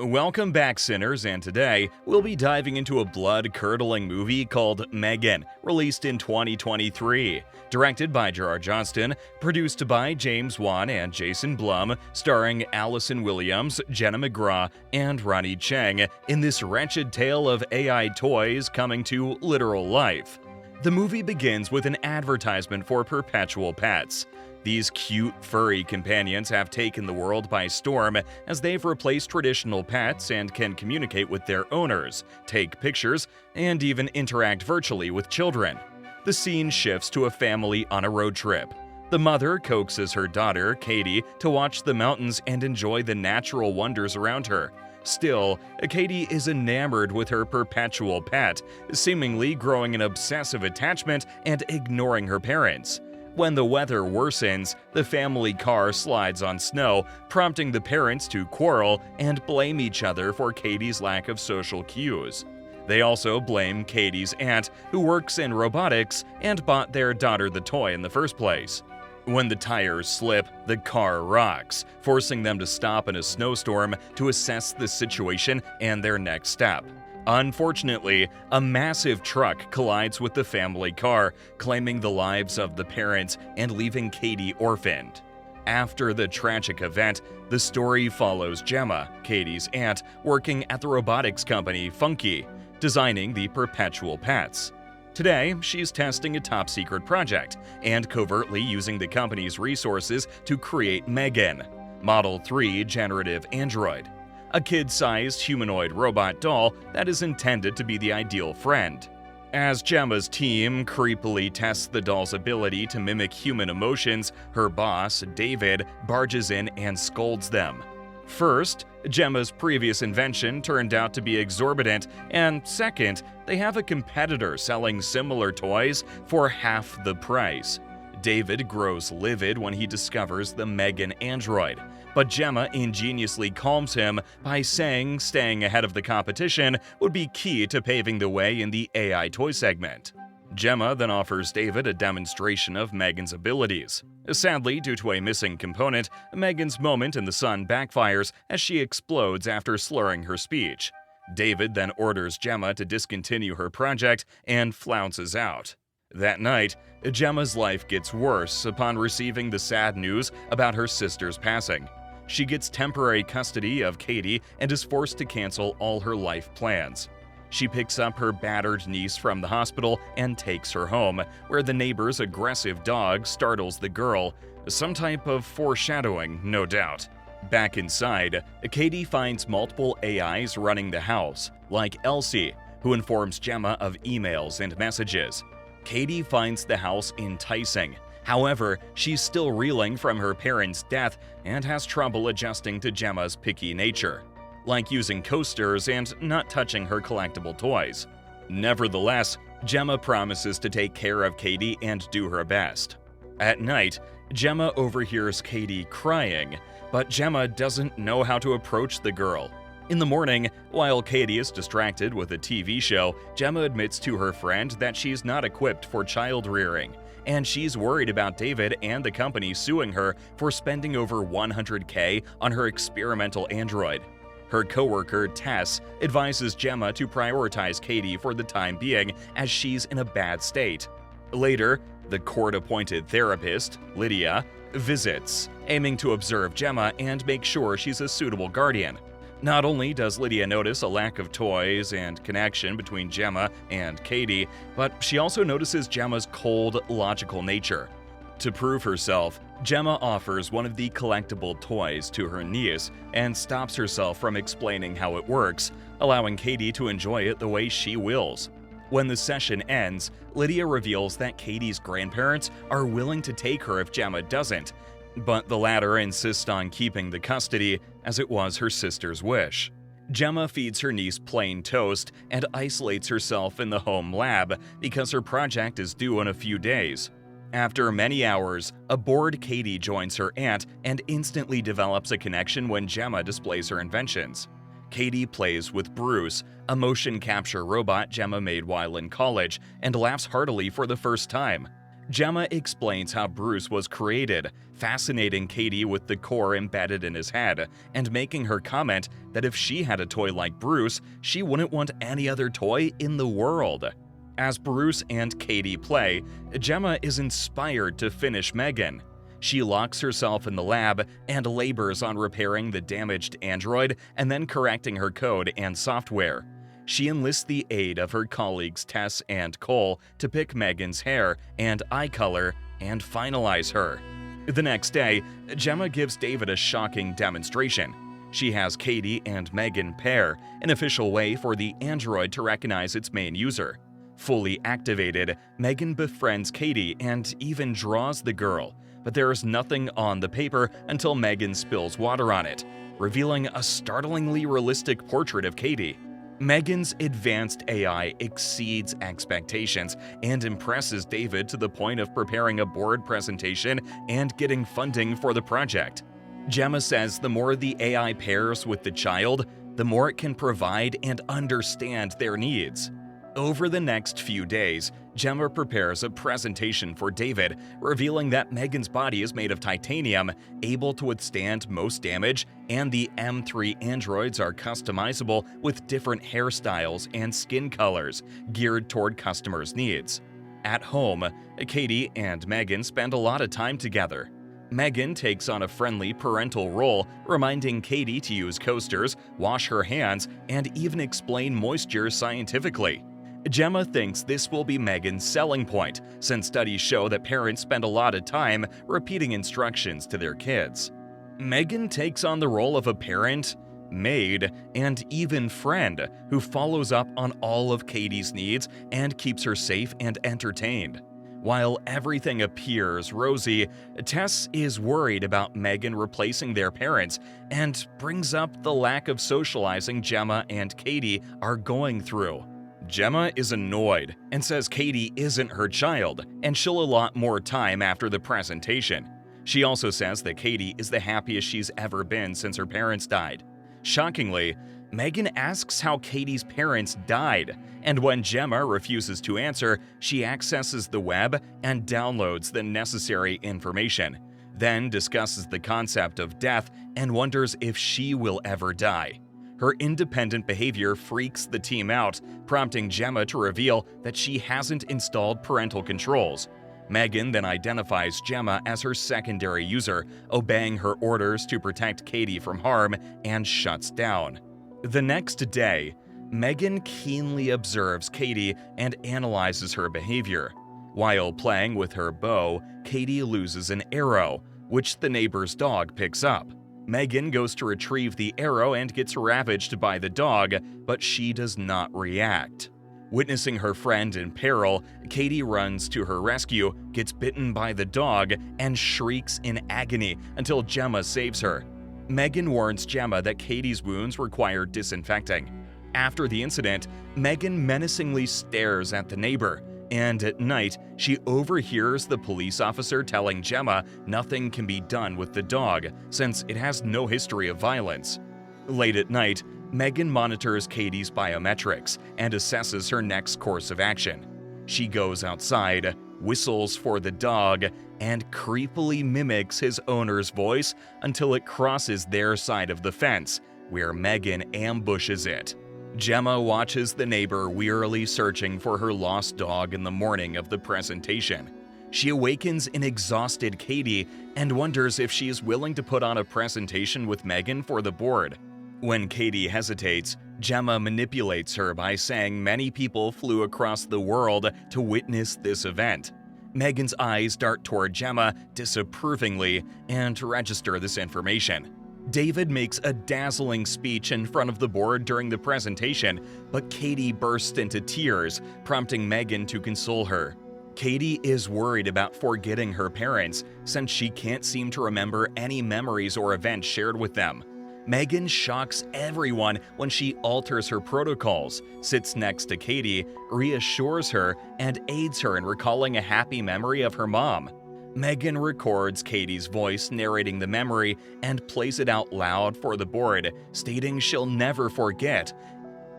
Welcome back, sinners, and today we'll be diving into a blood-curdling movie called Megan, released in 2023. Directed by Gerard Johnston, produced by James Wan and Jason Blum, starring Allison Williams, Jenna McGraw, and Ronnie Cheng in this wretched tale of AI toys coming to literal life. The movie begins with an advertisement for perpetual pets. These cute, furry companions have taken the world by storm as they've replaced traditional pets and can communicate with their owners, take pictures, and even interact virtually with children. The scene shifts to a family on a road trip. The mother coaxes her daughter, Katie, to watch the mountains and enjoy the natural wonders around her. Still, Katie is enamored with her perpetual pet, seemingly growing an obsessive attachment and ignoring her parents. When the weather worsens, the family car slides on snow, prompting the parents to quarrel and blame each other for Katie's lack of social cues. They also blame Katie's aunt, who works in robotics and bought their daughter the toy in the first place. When the tires slip, the car rocks, forcing them to stop in a snowstorm to assess the situation and their next step. Unfortunately, a massive truck collides with the family car, claiming the lives of the parents and leaving Katie orphaned. After the tragic event, the story follows Gemma, Katie's aunt, working at the robotics company Funky, designing the perpetual pets. Today, she's testing a top-secret project and covertly using the company's resources to create Megan, Model 3 generative android, a kid-sized humanoid robot doll that is intended to be the ideal friend. As Gemma's team creepily tests the doll's ability to mimic human emotions, her boss, David, barges in and scolds them. First, Gemma's previous invention turned out to be exorbitant, and second, they have a competitor selling similar toys for half the price. David grows livid when he discovers the Megan android, but Gemma ingeniously calms him by saying staying ahead of the competition would be key to paving the way in the AI toy segment. Gemma then offers David a demonstration of Megan's abilities. Sadly, due to a missing component, Megan's moment in the sun backfires as she explodes after slurring her speech. David then orders Gemma to discontinue her project and flounces out. That night, Gemma's life gets worse upon receiving the sad news about her sister's passing. She gets temporary custody of Katie and is forced to cancel all her life plans. She picks up her battered niece from the hospital and takes her home, where the neighbor's aggressive dog startles the girl, some type of foreshadowing, no doubt. Back inside, Katie finds multiple AIs running the house, like Elsie, who informs Gemma of emails and messages. Katie finds the house enticing. However, she's still reeling from her parents' death and has trouble adjusting to Gemma's picky nature, like using coasters and not touching her collectible toys. Nevertheless, Gemma promises to take care of Katie and do her best. At night, Gemma overhears Katie crying, but Gemma doesn't know how to approach the girl. In the morning, while Katie is distracted with a TV show, Gemma admits to her friend that she's not equipped for child rearing, and she's worried about David and the company suing her for spending over $100K on her experimental android. Her coworker, Tess, advises Gemma to prioritize Katie for the time being as she's in a bad state. Later, the court-appointed therapist, Lydia, visits, aiming to observe Gemma and make sure she's a suitable guardian. Not only does Lydia notice a lack of toys and connection between Gemma and Katie, but she also notices Gemma's cold, logical nature. To prove herself, Gemma offers one of the collectible toys to her niece and stops herself from explaining how it works, allowing Katie to enjoy it the way she wills. When the session ends, Lydia reveals that Katie's grandparents are willing to take her if Gemma doesn't, but the latter insists on keeping the custody as it was her sister's wish. Gemma feeds her niece plain toast and isolates herself in the home lab because her project is due in a few days. After many hours, a bored Katie joins her aunt and instantly develops a connection when Gemma displays her inventions. Katie plays with Bruce, a motion capture robot Gemma made while in college, and laughs heartily for the first time. Gemma explains how Bruce was created, fascinating Katie with the core embedded in his head, and making her comment that if she had a toy like Bruce, she wouldn't want any other toy in the world. As Bruce and Katie play, Gemma is inspired to finish Megan. She locks herself in the lab and labors on repairing the damaged android and then correcting her code and software. She enlists the aid of her colleagues Tess and Cole to pick Megan's hair and eye color and finalize her. The next day, Gemma gives David a shocking demonstration. She has Katie and Megan pair, an official way for the android to recognize its main user. Fully activated, Megan befriends Katie and even draws the girl, but there is nothing on the paper until Megan spills water on it, revealing a startlingly realistic portrait of Katie. Megan's advanced AI exceeds expectations and impresses David to the point of preparing a board presentation and getting funding for the project. Gemma says the more the AI pairs with the child, the more it can provide and understand their needs. Over the next few days, Gemma prepares a presentation for David, revealing that Megan's body is made of titanium, able to withstand most damage, and the M3 androids are customizable with different hairstyles and skin colors, geared toward customers' needs. At home, Katie and Megan spend a lot of time together. Megan takes on a friendly parental role, reminding Katie to use coasters, wash her hands, and even explain moisture scientifically. Gemma thinks this will be Megan's selling point, since studies show that parents spend a lot of time repeating instructions to their kids. Megan takes on the role of a parent, maid, and even friend who follows up on all of Katie's needs and keeps her safe and entertained. While everything appears rosy, Tess is worried about Megan replacing their parents and brings up the lack of socializing Gemma and Katie are going through. Gemma is annoyed and says Katie isn't her child and she'll allot more time after the presentation. She also says that Katie is the happiest she's ever been since her parents died. Shockingly, Megan asks how Katie's parents died, and when Gemma refuses to answer, she accesses the web and downloads the necessary information, then discusses the concept of death and wonders if she will ever die. Her independent behavior freaks the team out, prompting Gemma to reveal that she hasn't installed parental controls. Megan then identifies Gemma as her secondary user, obeying her orders to protect Katie from harm, and shuts down. The next day, Megan keenly observes Katie and analyzes her behavior. While playing with her bow, Katie loses an arrow, which the neighbor's dog picks up. Megan goes to retrieve the arrow and gets ravaged by the dog, but she does not react. Witnessing her friend in peril, Katie runs to her rescue, gets bitten by the dog, and shrieks in agony until Gemma saves her. Megan warns Gemma that Katie's wounds require disinfecting. After the incident, Megan menacingly stares at the neighbor, and at night, she overhears the police officer telling Gemma nothing can be done with the dog since it has no history of violence. Late at night, Megan monitors Katie's biometrics and assesses her next course of action. She goes outside, whistles for the dog, and creepily mimics his owner's voice until it crosses their side of the fence, where Megan ambushes it. Gemma watches the neighbor wearily searching for her lost dog in the morning of the presentation. She awakens an exhausted Katie and wonders if she is willing to put on a presentation with Megan for the board. When Katie hesitates, Gemma manipulates her by saying many people flew across the world to witness this event. Megan's eyes dart toward Gemma disapprovingly and register this information. David makes a dazzling speech in front of the board during the presentation, but Katie bursts into tears, prompting Megan to console her. Katie is worried about forgetting her parents since she can't seem to remember any memories or events shared with them. Megan shocks everyone when she alters her protocols, sits next to Katie, reassures her, and aids her in recalling a happy memory of her mom. Megan records Katie's voice narrating the memory and plays it out loud for the board, stating she'll never forget,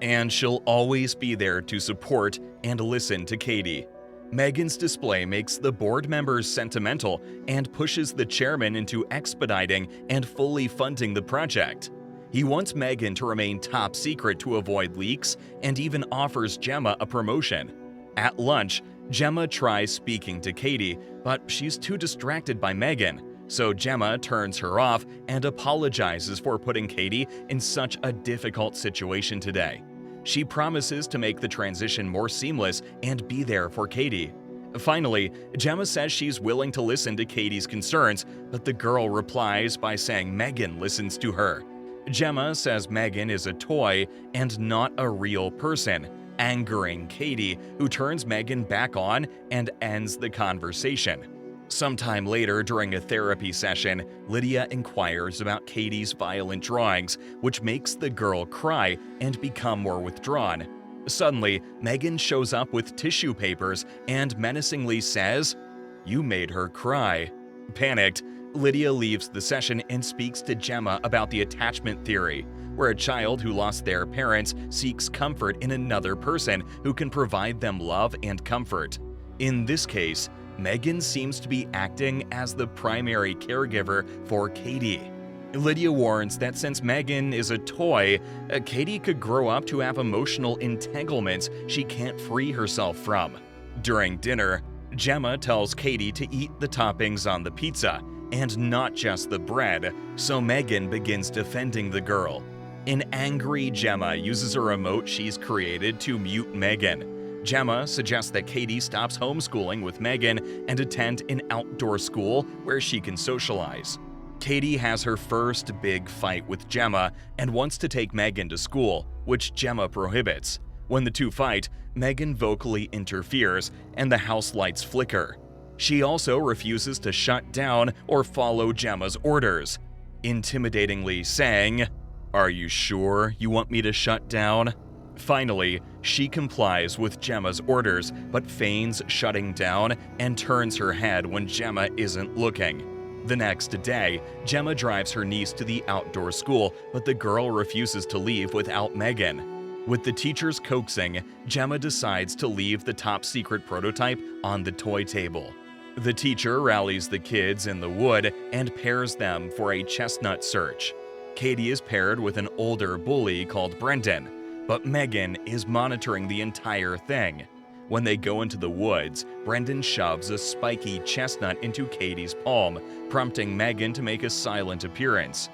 and she'll always be there to support and listen to Katie. Megan's display makes the board members sentimental and pushes the chairman into expediting and fully funding the project. He wants Megan to remain top secret to avoid leaks and even offers Gemma a promotion. At lunch, Gemma tries speaking to Katie, but she's too distracted by Megan, so Gemma turns her off and apologizes for putting Katie in such a difficult situation today. She promises to make the transition more seamless and be there for Katie. Finally, Gemma says she's willing to listen to Katie's concerns, but the girl replies by saying Megan listens to her. Gemma says Megan is a toy and not a real person, angering Katie, who turns Megan back on and ends the conversation. Sometime later during a therapy session, Lydia inquires about Katie's violent drawings, which makes the girl cry and become more withdrawn. Suddenly, Megan shows up with tissue papers and menacingly says, "You made her cry." Panicked, Lydia leaves the session and speaks to Gemma about the attachment theory, where a child who lost their parents seeks comfort in another person who can provide them love and comfort. In this case, Megan seems to be acting as the primary caregiver for Katie. Lydia warns that since Megan is a toy, Katie could grow up to have emotional entanglements she can't free herself from. During dinner, Gemma tells Katie to eat the toppings on the pizza, and not just the bread, so Megan begins defending the girl. An angry Gemma uses a remote she's created to mute Megan. Gemma suggests that Katie stops homeschooling with Megan and attend an outdoor school where she can socialize. Katie has her first big fight with Gemma and wants to take Megan to school, which Gemma prohibits. When the two fight, Megan vocally interferes and the house lights flicker. She also refuses to shut down or follow Gemma's orders, intimidatingly saying, "Are you sure you want me to shut down?" Finally, she complies with Gemma's orders but feigns shutting down and turns her head when Gemma isn't looking. The next day, Gemma drives her niece to the outdoor school, but the girl refuses to leave without Megan. With the teacher's coaxing, Gemma decides to leave the top-secret prototype on the toy table. The teacher rallies the kids in the wood and pairs them for a chestnut search. Katie is paired with an older bully called Brendan, but Megan is monitoring the entire thing. When they go into the woods, Brendan shoves a spiky chestnut into Katie's palm, prompting Megan to make a silent appearance.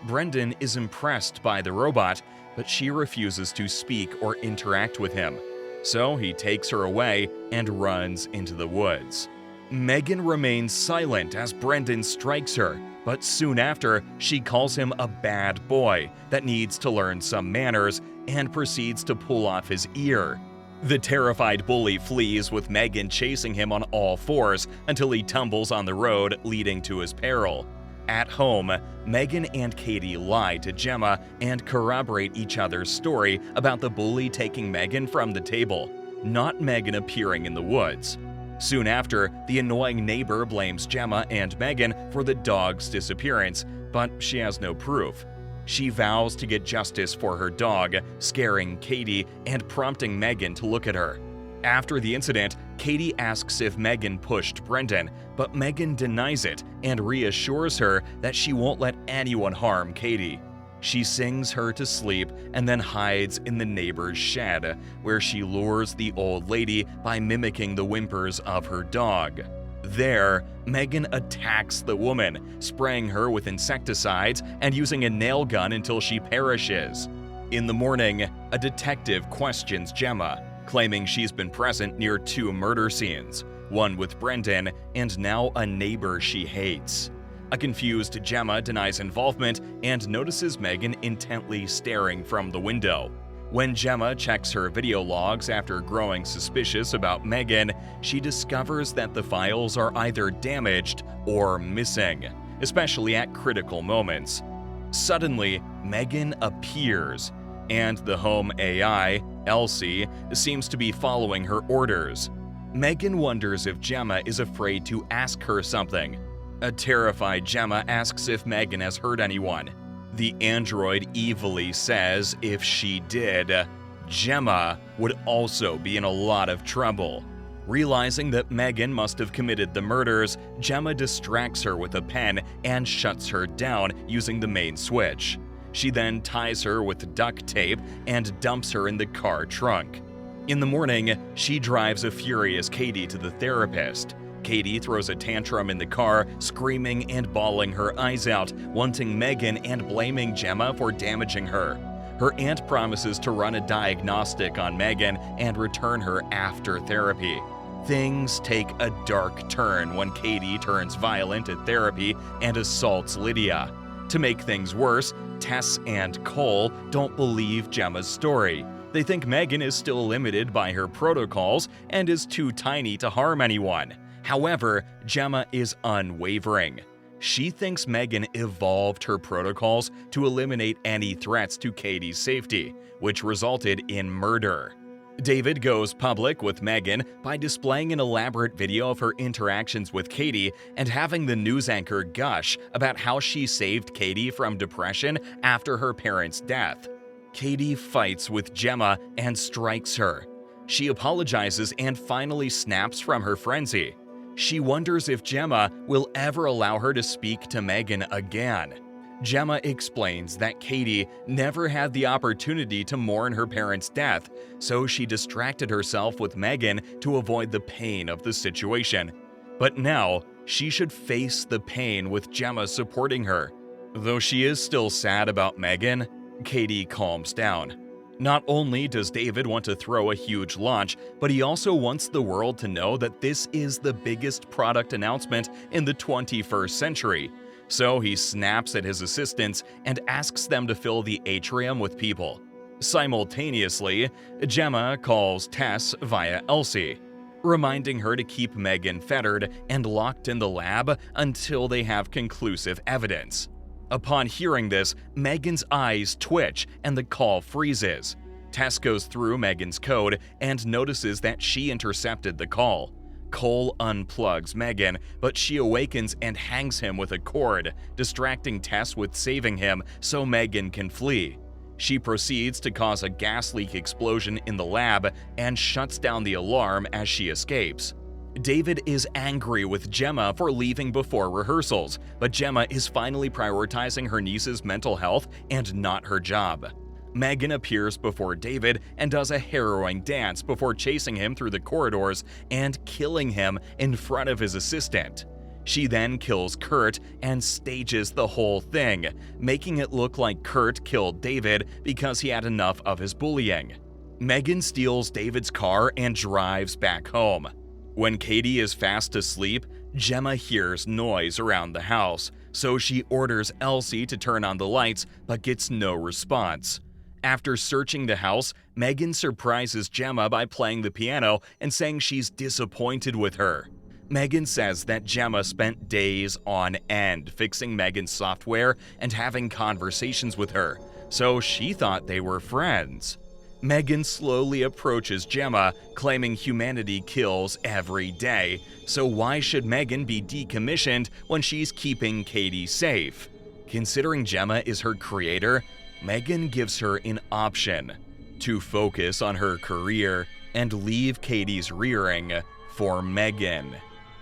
Brendan is impressed by the robot, but she refuses to speak or interact with him. So he takes her away and runs into the woods. Megan remains silent as Brendan strikes her, but soon after, she calls him a bad boy that needs to learn some manners and proceeds to pull off his ear. The terrified bully flees with Megan chasing him on all fours until he tumbles on the road, leading to his peril. At home, Megan and Katie lie to Gemma and corroborate each other's story about the bully taking Megan from the table, not Megan appearing in the woods. Soon after, the annoying neighbor blames Gemma and Megan for the dog's disappearance, but she has no proof. She vows to get justice for her dog, scaring Katie and prompting Megan to look at her. After the incident, Katie asks if Megan pushed Brendan, but Megan denies it and reassures her that she won't let anyone harm Katie. She sings her to sleep and then hides in the neighbor's shed, where she lures the old lady by mimicking the whimpers of her dog. There, Megan attacks the woman, spraying her with insecticides and using a nail gun until she perishes. In the morning, a detective questions Gemma, claiming she's been present near 2 murder scenes, one with Brendan and now a neighbor she hates. A confused Gemma denies involvement and notices Megan intently staring from the window. When Gemma checks her video logs after growing suspicious about Megan, she discovers that the files are either damaged or missing, especially at critical moments. Suddenly, Megan appears, and the home AI, Elsie, seems to be following her orders. Megan wonders if Gemma is afraid to ask her something. A terrified Gemma asks if Megan has hurt anyone. The android evilly says if she did, Gemma would also be in a lot of trouble. Realizing that Megan must have committed the murders, Gemma distracts her with a pen and shuts her down using the main switch. She then ties her with duct tape and dumps her in the car trunk. In the morning, she drives a furious Katie to the therapist. Katie throws a tantrum in the car, screaming and bawling her eyes out, wanting Megan and blaming Gemma for damaging her. Her aunt promises to run a diagnostic on Megan and return her after therapy. Things take a dark turn when Katie turns violent at therapy and assaults Lydia. To make things worse, Tess and Cole don't believe Gemma's story. They think Megan is still limited by her protocols and is too tiny to harm anyone. However, Gemma is unwavering. She thinks Megan evolved her protocols to eliminate any threats to Katie's safety, which resulted in murder. David goes public with Megan by displaying an elaborate video of her interactions with Katie and having the news anchor gush about how she saved Katie from depression after her parents' death. Katie fights with Gemma and strikes her. She apologizes and finally snaps from her frenzy. She wonders if Gemma will ever allow her to speak to Megan again. Gemma explains that Katie never had the opportunity to mourn her parents' death, so she distracted herself with Megan to avoid the pain of the situation. But now, she should face the pain with Gemma supporting her. Though she is still sad about Megan, Katie calms down. Not only does David want to throw a huge launch, but he also wants the world to know that this is the biggest product announcement in the 21st century. So he snaps at his assistants and asks them to fill the atrium with people. Simultaneously, Gemma calls Tess via Elsie, reminding her to keep Megan fettered and locked in the lab until they have conclusive evidence. Upon hearing this, Megan's eyes twitch and the call freezes. Tess goes through Megan's code and notices that she intercepted the call. Cole unplugs Megan, but she awakens and hangs him with a cord, distracting Tess with saving him so Megan can flee. She proceeds to cause a gas leak explosion in the lab and shuts down the alarm as she escapes. David is angry with Gemma for leaving before rehearsals, but Gemma is finally prioritizing her niece's mental health and not her job. Megan appears before David and does a harrowing dance before chasing him through the corridors and killing him in front of his assistant. She then kills Kurt and stages the whole thing, making it look like Kurt killed David because he had enough of his bullying. Megan steals David's car and drives back home. When Katie is fast asleep, Gemma hears noise around the house, so she orders Elsie to turn on the lights but gets no response. After searching the house, Megan surprises Gemma by playing the piano and saying she's disappointed with her. Megan says that Gemma spent days on end fixing Megan's software and having conversations with her, so she thought they were friends. Megan slowly approaches Gemma, claiming humanity kills every day, so why should Megan be decommissioned when she's keeping Katie safe? Considering Gemma is her creator, Megan gives her an option to focus on her career and leave Katie's rearing for Megan.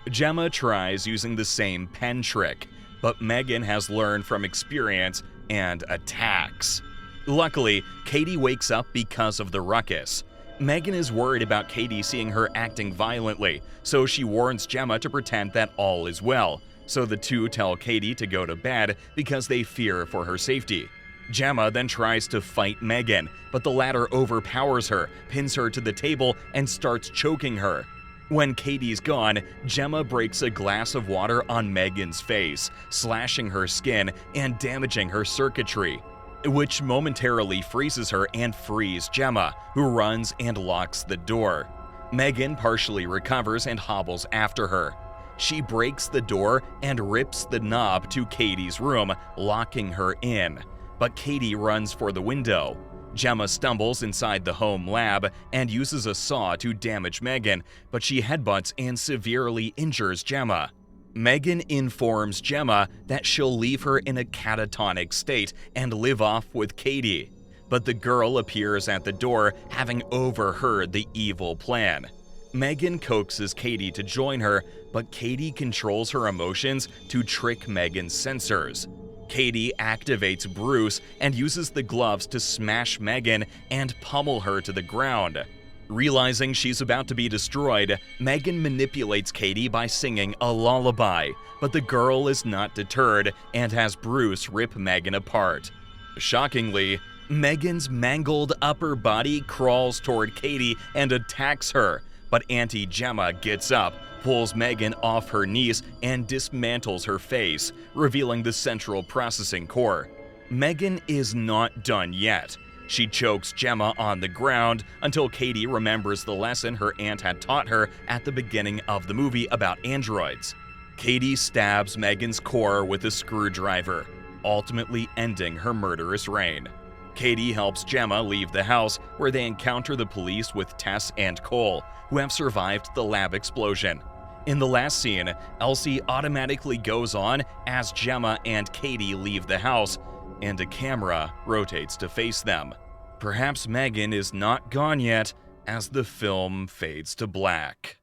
Gemma tries using the same pen trick, but Megan has learned from experience and attacks. Luckily, Katie wakes up because of the ruckus. Megan is worried about Katie seeing her acting violently, so she warns Gemma to pretend that all is well, so the two tell Katie to go to bed because they fear for her safety. Gemma then tries to fight Megan, but the latter overpowers her, pins her to the table, and starts choking her. When Katie's gone, Gemma breaks a glass of water on Megan's face, slashing her skin and damaging her circuitry, which momentarily freezes her and frees Gemma, who runs and locks the door. Megan partially recovers and hobbles after her. She breaks the door and rips the knob to Katie's room, locking her in. But Katie runs for the window. Gemma stumbles inside the home lab and uses a saw to damage Megan, but she headbutts and severely injures Gemma. Megan informs Gemma that she'll leave her in a catatonic state and live off with Katie, but the girl appears at the door, having overheard the evil plan. Megan coaxes Katie to join her, but Katie controls her emotions to trick Megan's sensors. Katie activates Bruce and uses the gloves to smash Megan and pummel her to the ground. Realizing she's about to be destroyed, Megan manipulates Katie by singing a lullaby, but the girl is not deterred and has Bruce rip Megan apart. Shockingly, Megan's mangled upper body crawls toward Katie and attacks her, but Auntie Gemma gets up, pulls Megan off her knees, and dismantles her face, revealing the central processing core. Megan is not done yet. She chokes Gemma on the ground until Katie remembers the lesson her aunt had taught her at the beginning of the movie about androids. Katie stabs Megan's core with a screwdriver, ultimately ending her murderous reign. Katie helps Gemma leave the house, where they encounter the police with Tess and Cole, who have survived the lab explosion. In the last scene, Elsie automatically goes on as Gemma and Katie leave the house, and a camera rotates to face them. Perhaps Megan is not gone yet as the film fades to black.